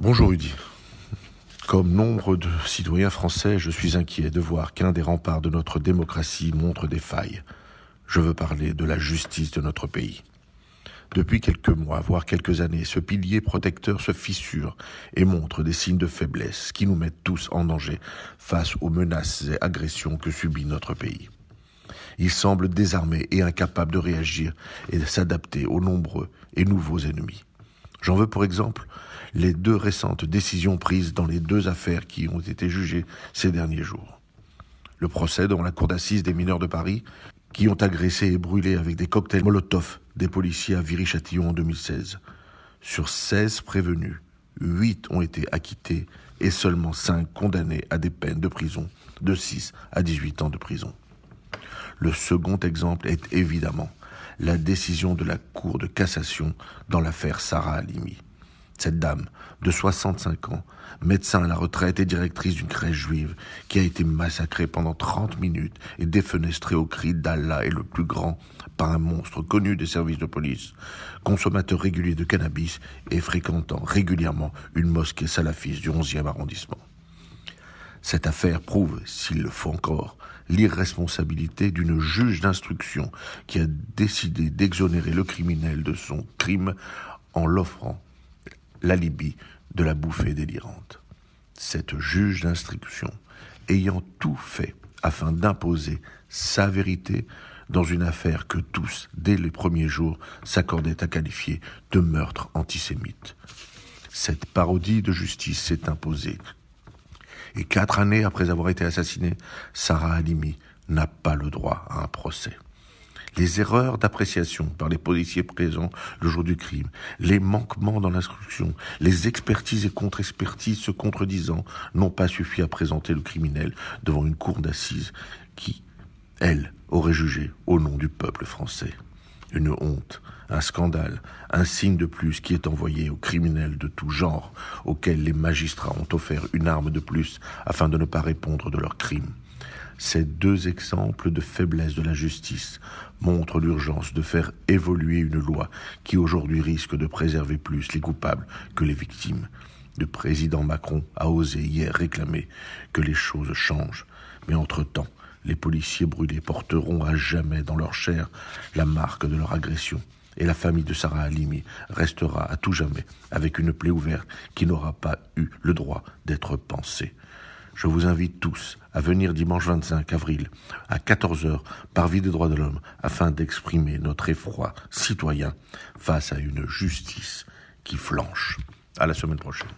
Bonjour Rudy. Comme nombre de citoyens français, je suis inquiet de voir qu'un des remparts de notre démocratie montre des failles. Je veux parler de la justice de notre pays. Depuis quelques mois, voire quelques années, ce pilier protecteur se fissure et montre des signes de faiblesse qui nous mettent tous en danger face aux menaces et agressions que subit notre pays. Il semble désarmé et incapable de réagir et de s'adapter aux nombreux et nouveaux ennemis. J'en veux pour exemple les 2 récentes décisions prises dans les 2 affaires qui ont été jugées ces derniers jours. Le procès devant la cour d'assises des mineurs de Paris, qui ont agressé et brûlé avec des cocktails Molotov des policiers à Viry-Châtillon en 2016. Sur 16 prévenus, 8 ont été acquittés et seulement 5 condamnés à des peines de prison de 6 à 18 ans de prison. Le second exemple est évidemment la décision de la Cour de cassation dans l'affaire Sarah Halimi. Cette dame, de 65 ans, médecin à la retraite et directrice d'une crèche juive, qui a été massacrée pendant 30 minutes et défenestrée au cri d'Allah est le plus grand par un monstre connu des services de police, consommateur régulier de cannabis et fréquentant régulièrement une mosquée salafiste du 11e arrondissement. Cette affaire prouve, s'il le faut encore, l'irresponsabilité d'une juge d'instruction qui a décidé d'exonérer le criminel de son crime en l'offrant l'alibi de la bouffée délirante. Cette juge d'instruction, ayant tout fait afin d'imposer sa vérité dans une affaire que tous, dès les premiers jours, s'accordaient à qualifier de meurtre antisémite. Cette parodie de justice s'est imposée. Et 4 années après avoir été assassinée, Sarah Halimi n'a pas le droit à un procès. Les erreurs d'appréciation par les policiers présents le jour du crime, les manquements dans l'instruction, les expertises et contre-expertises se contredisant n'ont pas suffi à présenter le criminel devant une cour d'assises qui, elle, aurait jugé au nom du peuple français. Une honte, un scandale, un signe de plus qui est envoyé aux criminels de tout genre, auxquels les magistrats ont offert une arme de plus afin de ne pas répondre de leurs crimes. Ces 2 exemples de faiblesse de la justice montrent l'urgence de faire évoluer une loi qui aujourd'hui risque de préserver plus les coupables que les victimes. Le président Macron a osé hier réclamer que les choses changent, mais entre-temps, les policiers brûlés porteront à jamais dans leur chair la marque de leur agression. Et la famille de Sarah Halimi restera à tout jamais avec une plaie ouverte qui n'aura pas eu le droit d'être pansée. Je vous invite tous à venir dimanche 25 avril à 14h par Vie des droits de l'homme afin d'exprimer notre effroi citoyen face à une justice qui flanche. À la semaine prochaine.